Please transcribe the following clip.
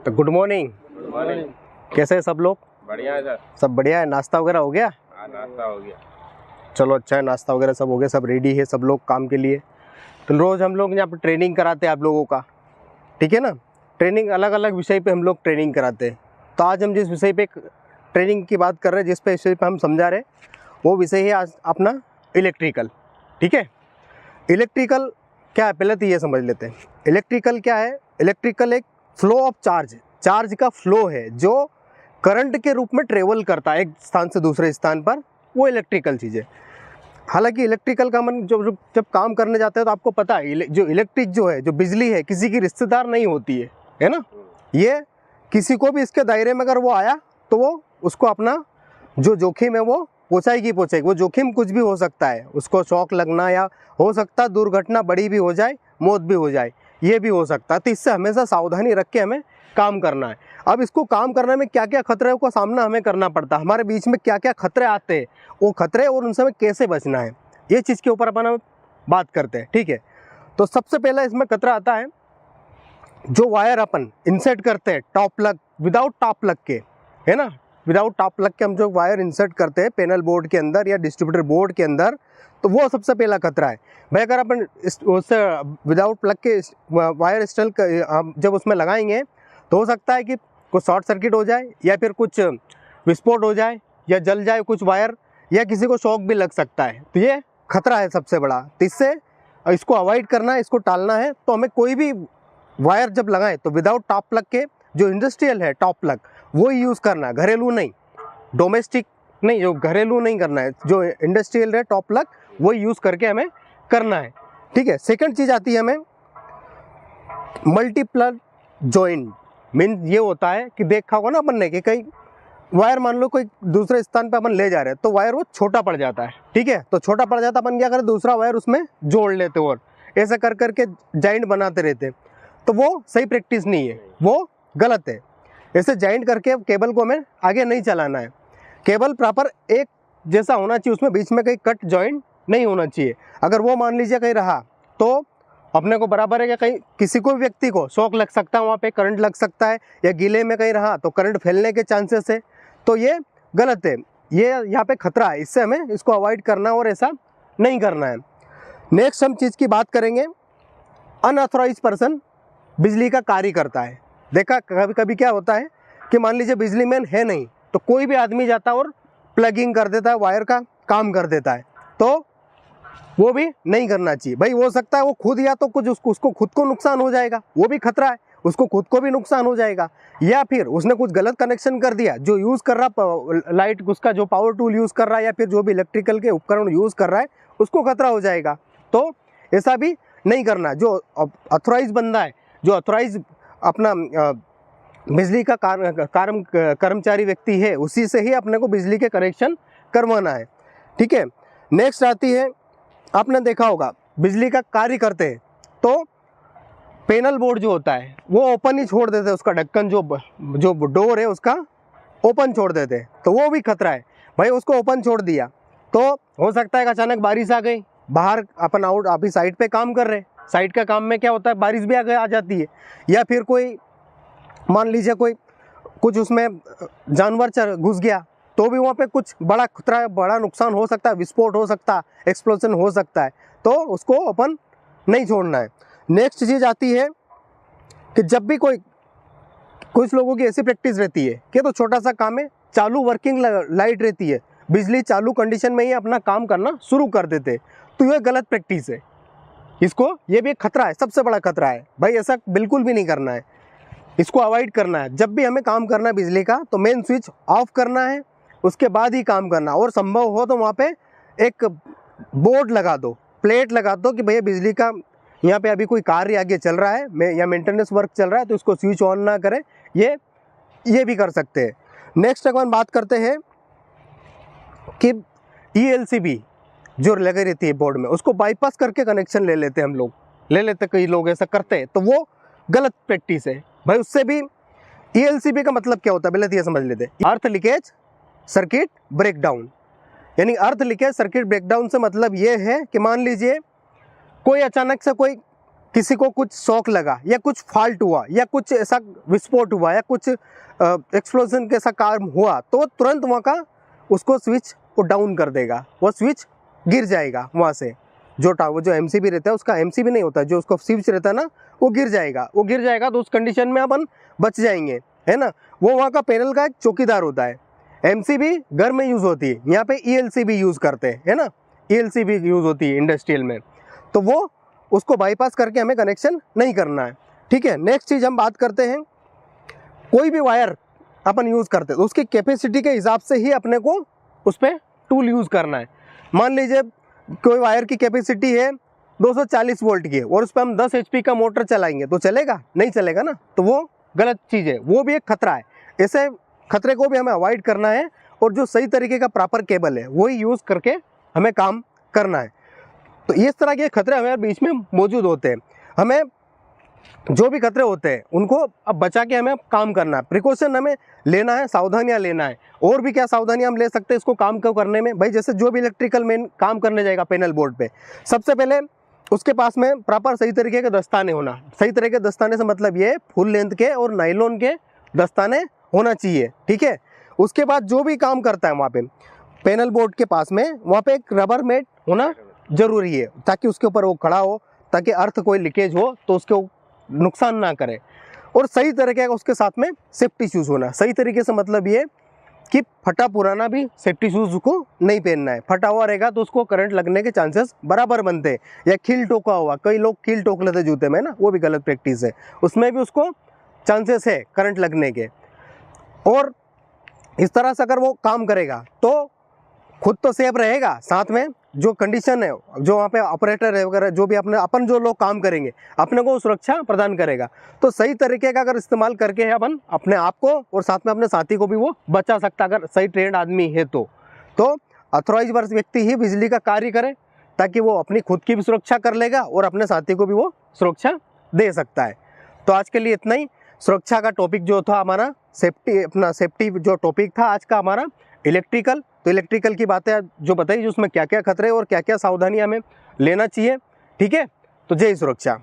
तो good morning. Good morning. कैसे हैं सब लोग? बढ़िया है सर। सब बढ़िया है। नाश्ता वगैरह हो गया? हाँ, नाश्ता हो गया। चलो अच्छा है, नाश्ता वगैरह सब हो गया, सब रेडी है सब लोग काम के लिए। तो रोज़ हम लोग यहाँ पर ट्रेनिंग कराते हैं आप लोगों का, ठीक है ना। ट्रेनिंग अलग अलग विषय पे हम लोग ट्रेनिंग कराते हैं। तो आज हम जिस विषय पे ट्रेनिंग की बात कर रहे हैं, जिस पे विषय पे हम समझा रहे हैं, वो विषय है आज अपना इलेक्ट्रिकल। ठीक है, इलेक्ट्रिकल क्या है पहले तो ये समझ लेते हैं। इलेक्ट्रिकल क्या है? इलेक्ट्रिकल एक फ्लो ऑफ चार्ज का फ्लो है जो करंट के रूप में ट्रेवल करता है एक स्थान से दूसरे स्थान पर, वो इलेक्ट्रिकल चीज़ है। हालांकि इलेक्ट्रिकल का मन जब काम करने जाते हैं तो आपको पता है जो इलेक्ट्रिक जो है, जो बिजली है, किसी की रिश्तेदार नहीं होती है ना। ये किसी को भी इसके दायरे में अगर वो आया तो वो उसको अपना जो जोखिम है वो पहुँचाएगी। वो जोखिम कुछ भी हो सकता है, उसको शॉक लगना या हो सकता है दुर्घटना बड़ी भी हो जाए, मौत भी हो जाए, ये भी हो सकता है। तो इससे हमेशा सावधानी रख के हमें काम करना है। अब इसको काम करने में क्या क्या खतरे का सामना हमें करना पड़ता है, हमारे बीच में क्या क्या खतरे आते हैं, वो खतरे और उनसे हमें कैसे बचना है, ये चीज़ के ऊपर अपन बात करते हैं। ठीक है, तो सबसे पहला इसमें खतरा आता है जो वायर अपन इंसर्ट करते हैं top plug without top plug के, है ना। विदाउट टॉप प्लग के हम जो वायर इंसर्ट करते हैं पैनल बोर्ड के अंदर या डिस्ट्रीब्यूटर बोर्ड के अंदर, तो वो सबसे पहला खतरा है भाई। अगर अपन उससे विदाउट प्लग के वायर इंस्टॉल जब उसमें लगाएंगे तो हो सकता है कि कुछ शॉर्ट सर्किट हो जाए या फिर कुछ विस्फोट हो जाए या जल जाए कुछ वायर, या किसी को शॉक भी लग सकता है। तो ये खतरा है सबसे बड़ा। तो इससे इसको अवॉइड करना है, इसको टालना है। तो हमें कोई भी वायर जब लगाएं तो विदाउट टॉप प्लग के, जो इंडस्ट्रियल है टॉप प्लग वो ही यूज़ करना है, घरेलू नहीं, डोमेस्टिक नहीं, जो घरेलू नहीं करना है, जो इंडस्ट्रियल है टॉप प्लग वो यूज़ करके हमें करना है। ठीक है, सेकंड चीज़ आती है हमें मल्टीप्लग जॉइंट। मीन ये होता है कि देखा होगा ना अपन ने कि कई वायर मान लो कोई दूसरे स्थान पे अपन ले जा रहे हैं तो वायर वो छोटा पड़ जाता है। ठीक है, तो छोटा पड़ जाता है, अपन क्या करें दूसरा वायर उसमें जोड़ लेते और ऐसा कर करके जॉइंट बनाते रहते। तो वो सही प्रैक्टिस नहीं है, वो गलत है। ऐसे जॉइंट करके केबल को हमें आगे नहीं चलाना है। केबल प्रॉपर एक जैसा होना चाहिए, उसमें बीच में कहीं कट जॉइंट नहीं होना चाहिए। अगर वो मान लीजिए कहीं रहा तो अपने को बराबर है कि कहीं किसी को भी व्यक्ति को शॉक लग सकता है, वहाँ पे करंट लग सकता है, या गीले में कहीं रहा तो करंट फैलने के चांसेस है। तो ये गलत है, ये यहाँ पे खतरा है। इससे हमें इसको अवॉइड करना और ऐसा नहीं करना है। नेक्स्ट हम चीज़ की बात करेंगे, अनऑथराइज पर्सन बिजली का कार्य करता है। देखा कभी कभी क्या होता है कि मान लीजिए बिजली मैन है नहीं तो कोई भी आदमी जाता है और प्लगिंग कर देता है, वायर का काम कर देता है, तो वो भी नहीं करना चाहिए भाई। हो सकता है वो खुद या तो कुछ उसको खुद को नुकसान हो जाएगा, वो भी खतरा है, उसको खुद को भी नुकसान हो जाएगा, या फिर उसने कुछ गलत कनेक्शन कर दिया, जो यूज़ कर रहा लाइट उसका जो पावर टूल यूज़ कर रहा है या फिर जो भी इलेक्ट्रिकल के उपकरण यूज़ कर रहा है उसको खतरा हो जाएगा। तो ऐसा भी नहीं करना। जो ऑथराइज बंदा है, जो ऑथराइज अपना बिजली का कर्मचारी व्यक्ति है, उसी से ही अपने को बिजली के कनेक्शन करवाना है। ठीक है, नेक्स्ट आती है, आपने देखा होगा बिजली का कार्य करते हैं तो पैनल बोर्ड जो होता है वो ओपन ही छोड़ देते हैं, उसका ढक्कन जो डोर है उसका ओपन छोड़ देते हैं, तो वो भी खतरा है भाई। उसको ओपन छोड़ दिया तो हो सकता है कि अचानक बारिश आ गई, बाहर अपन अभी साइड पे काम कर रहे हैं, साइड का काम में क्या होता है बारिश भी आ जाती है, या फिर कोई मान लीजिए कोई कुछ उसमें जानवर घुस गया तो भी वहाँ पे कुछ बड़ा खतरा, बड़ा नुकसान हो सकता है, विस्फोट हो सकता है, एक्सप्लोजन हो सकता है, तो उसको ओपन नहीं छोड़ना है। नेक्स्ट चीज़ आती है कि जब भी कुछ लोगों की ऐसी प्रैक्टिस रहती है कि तो छोटा सा काम है, चालू वर्किंग लाइट रहती है, बिजली चालू कंडीशन में ही अपना काम करना शुरू कर देते, तो ये गलत प्रैक्टिस है। इसको ये भी एक खतरा है, सबसे बड़ा खतरा है भाई। ऐसा बिल्कुल भी नहीं करना है, इसको अवॉइड करना है। जब भी हमें काम करना है बिजली का तो मेन स्विच ऑफ करना है, उसके बाद ही काम करना। और संभव हो तो वहाँ पे एक बोर्ड लगा दो, प्लेट लगा दो कि भैया बिजली का यहाँ पे अभी कोई कार्य आगे चल रहा है या मेंटेनेंस वर्क चल रहा है तो इसको स्विच ऑन ना करें, ये भी कर सकते हैं। नेक्स्ट अपन बात करते हैं कि ELCB जो लगी रहती है बोर्ड में, उसको बाईपास करके कनेक्शन ले लेते हैं हम लोग, कई लोग ऐसा करते हैं, तो वो गलत प्रैक्टिस है भाई। उससे भी ELCB का मतलब क्या होता है पहले तो ये समझ लेते हैं। अर्थ लीकेज सर्किट ब्रेकडाउन, यानी अर्थ लीकेज सर्किट ब्रेकडाउन से मतलब ये है कि मान लीजिए कोई अचानक से कोई किसी को कुछ शॉक लगा या कुछ फॉल्ट हुआ या कुछ ऐसा विस्फोट हुआ या कुछ एक्सप्लोजन कैसा काम हुआ, तो तुरंत वहाँ का उसको स्विच को डाउन कर देगा, वो स्विच गिर जाएगा वहाँ से। वो जो एमसीबी रहता है, उसका एमसीबी नहीं होता, जो उसका स्विच रहता है ना, वो गिर जाएगा तो उस कंडीशन में अपन बच जाएंगे, है ना। वो वहाँ का पैनल का एक चौकीदार होता है। एमसीबी घर में यूज़ होती है, यहाँ पे ईएलसीबी यूज़ करते हैं, है ना, ईएलसीबी यूज़ होती है इंडस्ट्रियल में, तो वो उसको बाईपास करके हमें कनेक्शन नहीं करना है, ठीक है। नेक्स्ट चीज़ हम बात करते हैं, कोई भी वायर अपन यूज़ करते हैं तो उसकी कैपेसिटी के हिसाब से ही अपने को उस पर टूल यूज़ करना है। मान लीजिए कोई वायर की कैपेसिटी है 240 वोल्ट की और उस पर हम 10 HP का मोटर चलाएंगे तो चलेगा? नहीं चलेगा ना, तो वो गलत चीज़ है, वो भी एक खतरा है। ऐसे खतरे को भी हमें अवॉइड करना है और जो सही तरीके का प्रॉपर केबल है वही यूज़ करके हमें काम करना है। तो इस तरह के खतरे हमारे बीच में मौजूद होते हैं। हमें जो भी खतरे होते हैं उनको अब बचा के हमें काम करना है, प्रिकॉशन हमें लेना है, सावधानियां लेना है। और भी क्या सावधानियां हम ले सकते हैं इसको काम को करने में? भाई जैसे जो भी इलेक्ट्रिकल मैन काम करने जाएगा पैनल बोर्ड पे, सबसे पहले उसके पास में प्रॉपर सही तरीके के दस्ताने होना। सही तरीके के दस्ताने से मतलब ये फुल लेंथ के और नायलॉन के दस्ताने होना चाहिए, ठीक है। उसके बाद जो भी काम करता है वहाँ पे पैनल बोर्ड के पास में, वहाँ पे एक रबर मैट होना जरूरी है ताकि उसके ऊपर वो खड़ा हो, ताकि अर्थ कोई लीकेज हो तो उसके नुकसान ना करे। और सही तरीके का उसके साथ में सेफ्टी शूज़ होना। सही तरीके से मतलब ये कि फटा पुराना भी सेफ्टी शूज़ को नहीं पहनना है। फटा हुआ रहेगा तो उसको करंट लगने के चांसेस बराबर बनते हैं। या खील ठोका हुआ, कई लोग खील ठोक लेते जूते में ना, वो भी गलत प्रैक्टिस है, उसमें भी उसको चांसेस है करंट लगने के। और इस तरह से अगर वो काम करेगा तो खुद तो सेफ रहेगा, साथ में जो कंडीशन है, जो वहाँ पे ऑपरेटर है वगैरह, जो भी अपन जो लोग काम करेंगे अपने को सुरक्षा प्रदान करेगा। तो सही तरीके का अगर इस्तेमाल करके है अपन अपने आप को और साथ में अपने साथी को भी वो बचा सकता, अगर सही ट्रेंड आदमी है तो ऑथराइज व्यक्ति ही बिजली का कार्य करे, ताकि वो अपनी खुद की भी सुरक्षा कर लेगा और अपने साथी को भी वो सुरक्षा दे सकता है। तो आज के लिए इतना ही। सुरक्षा का टॉपिक जो था हमारा सेफ्टी जो टॉपिक था आज का हमारा इलेक्ट्रिकल। तो इलेक्ट्रिकल की बातें जो बताई, जो उसमें क्या क्या खतरे और क्या क्या सावधानी हमें लेना चाहिए, ठीक है। तो जय सुरक्षा।